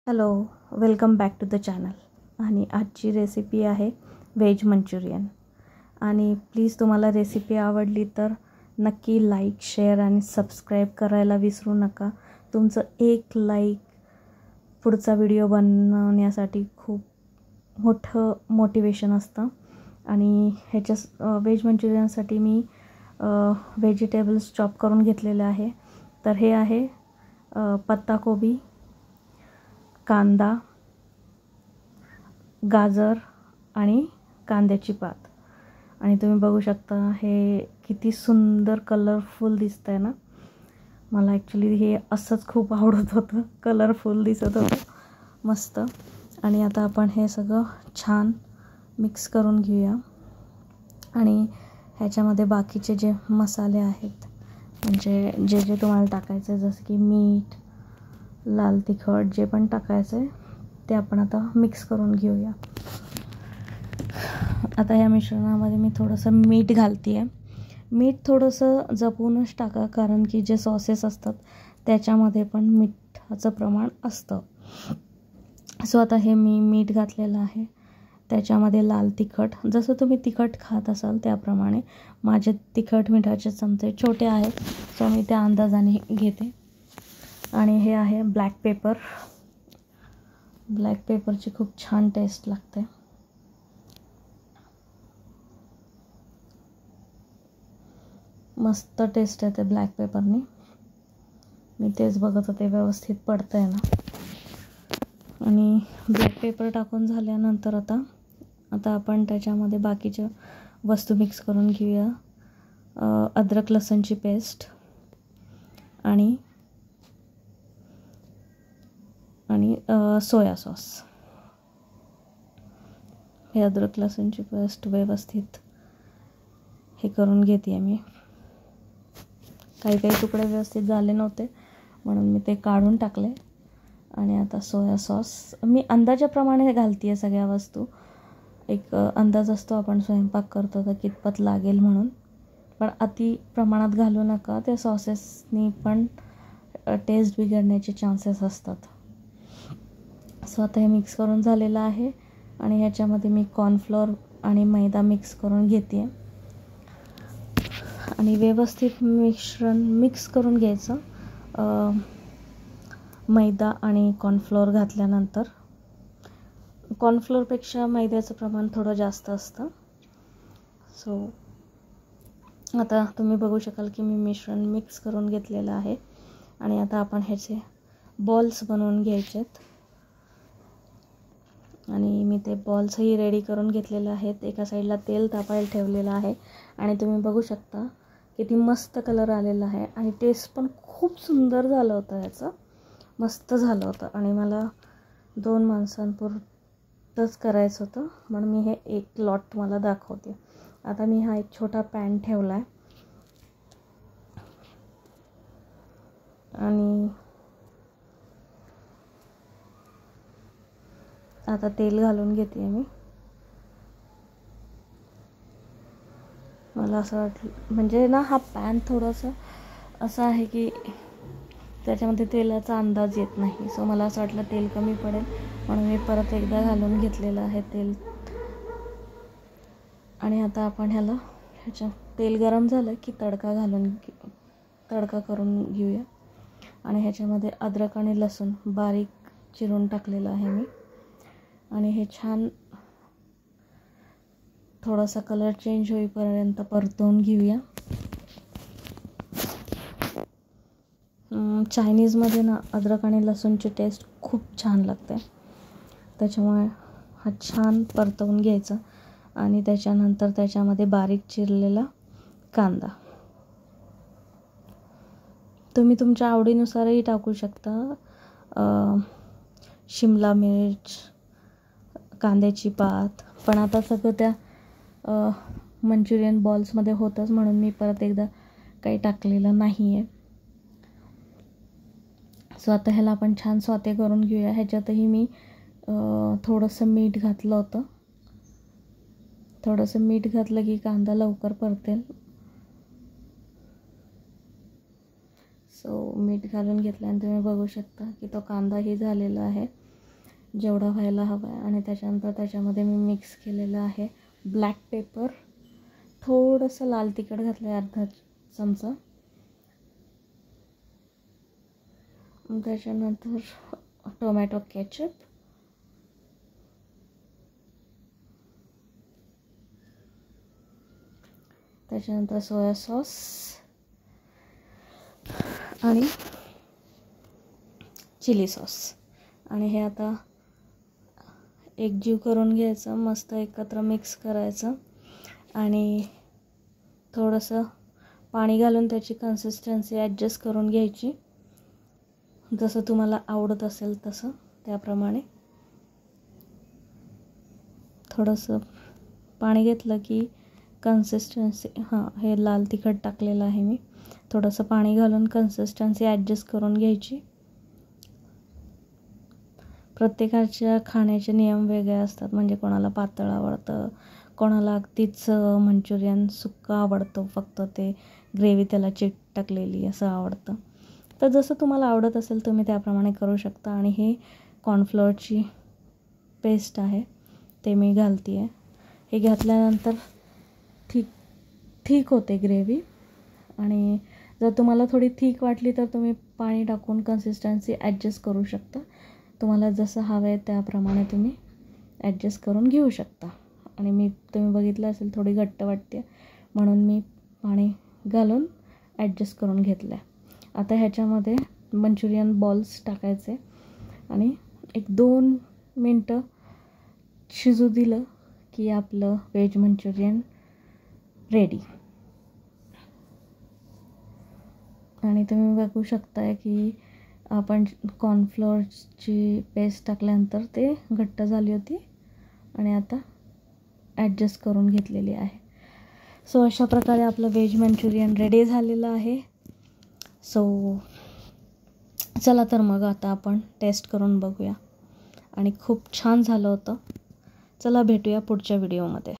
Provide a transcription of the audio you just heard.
Hello, welcome back to the channel. आणि आजची recipe आहे व्हेज मंचुरियन. आणि प्लीज तुम्हाला रेसिपी आवडली तर नक्की लाईक, शेअर आणि सबस्क्राईब करायला विसरू नका. तुमचं एक लाईक पुढचा व्हिडिओ बनवण्यासाठी खूप मोठं मोटिवेशन असतं. आणि ह्याच्या व्हेज मंचुरियनसाठी मी व्हेजिटेबल्स चॉप करून घेतलेले आहे. तर हे आहे पत्ताकोबी, कांदा, गाजर आणि कांद्याची पात. आणि तुम्ही बघू शकता हे किती सुंदर कलरफुल दिसतं आहे ना. मला ॲक्च्युली हे असंच खूप आवडत होतं, कलरफुल दिसत होतं मस्त. आणि आता आपण हे सगळं छान मिक्स करून घेऊया. आणि ह्याच्यामध्ये बाकीचे जे मसाले आहेत, म्हणजे जे जे तुम्हाला टाकायचं, जसं की मीठ, लाल तिखट, जे पण टाकायचं आहे ते आपण आता मिक्स करून घेऊया. आता ह्या मिश्रणामध्ये मी थोडंसं मीठ घालते आहे. मीठ थोडंसं जपूनच टाका, कारण की जे सॉसेस असतात त्याच्यामध्ये पण मिठाचं प्रमाण असतं. सो आता हे मी मीठ घातलेलं आहे. त्याच्यामध्ये लाल तिखट, जसं तुम्ही तिखट खात असाल त्याप्रमाणे. माझे तिखट मिठाचे चमचे छोटे आहेत, सो मी त्या अंदाजाने घेते. आणि हे आहे ब्लॅक पेपर. ब्लॅक पेपरची खूप छान टेस्ट लागते. मस्त टेस्ट येते ब्लॅक पेपरनी. मी तेच बघत होते व्यवस्थित पडतं आहे ना. आणि ब्लॅक पेपर टाकून झाल्यानंतर आता आपण त्याच्यामध्ये बाकीच्या वस्तू मिक्स करून घेऊया. अद्रक लसूणची पेस्ट आणि सोया सॉस. हे अद्रक लसूणची पेस्ट व्यवस्थित हे करून घेते आहे मी. काही काही तुकडे व्यवस्थित झाले नव्हते म्हणून मी ते काढून टाकले. आणि आता सोया सॉस मी अंदाजाप्रमाणे घालते आहे सगळ्या वस्तू. एक अंदाज असतो, आपण स्वयंपाक करतो तर कितपत लागेल म्हणून. पण अति प्रमाणात घालू नका, त्या सॉसेसनी पण टेस्ट बिघडण्याचे चान्सेस असतात. सो आता हे मिक्स करून झालेलं आहे. आणि ह्याच्यामध्ये मी कॉर्नफ्लोअर आणि मैदा मिक्स करून घेते आहे. आणि व्यवस्थित मिश्रण मिक्स करून घ्यायचं. मैदा आणि कॉर्नफ्लोअर घातल्यानंतर कॉर्नफ्लोअरपेक्षा मैद्याचं प्रमाण थोडं जास्त असतं. सो आता तुम्ही बघू शकाल की मी मिश्रण मिक्स करून घेतलेलं आहे. आणि आता आपण ह्याचे बॉल्स बनवून घ्यायचे आहेत. आणि मी ते बॉल्सही रेडी करून घेतलेले आहेत. एका साईडला तेल तापायला ठेवलेलं आहे. आणि तुम्ही बघू शकता किती मस्त कलर आलेला आहे. आणि टेस्ट पण खूप सुंदर झालं होतं ह्याचं, मस्त झालं होतं. आणि मला 2 माणसांपुरतंच करायचं होतं म्हणून मी हे एक लॉट तुम्हाला दाखवते. आता मी हा एक छोटा पॅन ठेवला आहे. आणि आता तेल घालून घेते आहे मी. मला असं वाटलं, म्हणजे ना हा पॅन थोडंसं असं आहे की त्याच्यामध्ये तेलाचा अंदाज येत नाही. सो मला असं वाटलं तेल कमी पडेल म्हणून मी परत एकदा घालून घेतलेलं आहे तेल. आणि आता आपण ह्याच्या तेल गरम झालं की तडका करून घेऊया. आणि ह्याच्यामध्ये अद्रक आणि लसूण बारीक चिरून टाकलेलं आहे मी. आणि हे छान थोडासा कलर चेंज होईपर्यंत परतवून घेऊया. चायनीजमध्ये ना अद्रक आणि लसूणची टेस्ट खूप छान लागते. त्याच्यामुळे हा छान परतवून घ्यायचा. आणि त्याच्यानंतर त्याच्यामध्ये बारीक चिरलेला कांदा, तुम्ही तुमच्या आवडीनुसारही टाकू शकता. शिमला मिर्च, कांद्याची पात. पण आता सगळं त्या मंचुरियन बॉल्समध्ये होतंच म्हणून मी परत एकदा काही टाकलेलं नाही आहे. सो आता ह्याला आपण छान सॉते करून घेऊया. ह्याच्यातही मी थोडंसं मीठ घातलं होतं. थोडंसं मीठ घातलं की कांदा लवकर परतेल. सो मीठ घालून घेतल्यानंतर तुम्ही बघू शकता की तो कांदाही झालेला आहे. जेवढा व्हायला हवा आहे. आणि त्याच्यानंतर त्याच्यामध्ये मी मिक्स केलेलं आहे ब्लॅक पेपर, थोडंसं लाल तिखट घातलं आहे, अर्धा चमचा. त्याच्यानंतर टोमॅटो केचप, त्याच्यानंतर सोया सॉस आणि चिली सॉस. आणि हे आता एकजीव करून घ्यायचं, मस्त एकत्र मिक्स करायचं आणि थोडंसं पाणी घालून त्याची कन्सिस्टन्सी ॲडजस्ट करून घ्यायची, जसं तुम्हाला आवडत असेल तसं त्याप्रमाणे. थोडंसं पाणी घेतलं की कन्सिस्टन्सी, हे लाल तिखट टाकलेलं आहे मी, थोडंसं पाणी घालून कन्सिस्टन्सी ॲडजस्ट करून घ्यायची. प्रत्येकाच्या खाण्याचे नियम वेगळे असतात, म्हणजे कोणाला पातळ आवडतं, कोणाला अगदीच मंचुरियन सुक्कं आवडतं, फक्त ते ग्रेव्ही त्याला चिकटकलेली असं आवडतं. तर जसं तुम्हाला आवडत असेल तुम्ही त्याप्रमाणे करू शकता. आणि हे कॉर्नफ्लोअरची पेस्ट आहे ते मी घालते आहे. हे घातल्यानंतर ठीक होते ग्रेव्ही. आणि जर तुम्हाला थोडी थिक वाटली तर तुम्ही पाणी टाकून कन्सिस्टन्सी ॲडजस्ट करू शकता. तुम्हाला जसं हवं आहे त्याप्रमाणे तुम्ही ॲडजस्ट करून घेऊ शकता. आणि तुम्ही बघितलं असेल थोडी घट्ट वाटते म्हणून मी पाणी घालून ॲडजस्ट करून घेतलं आहे. आता ह्याच्यामध्ये मंचुरियन बॉल्स टाकायचे आणि 1-2 मिनटं शिजू दिलं की आपलं व्हेज मंचुरियन रेडी. आणि तुम्ही बघू शकताय की आपण कॉर्नफ्लोअरची पेस्ट टाकल्यानंतर ते घट्ट झाली होती आणि आता ॲडजस्ट करून घेतलेली आहे. सो अशा प्रकारे आपलं व्हेज मंचुरियन रेडी झालेलं आहे. सो चला तर मग आता आपण टेस्ट करून बघूया. आणि खूप छान झालं होतं. चला भेटूया पुढच्या व्हिडिओमध्ये.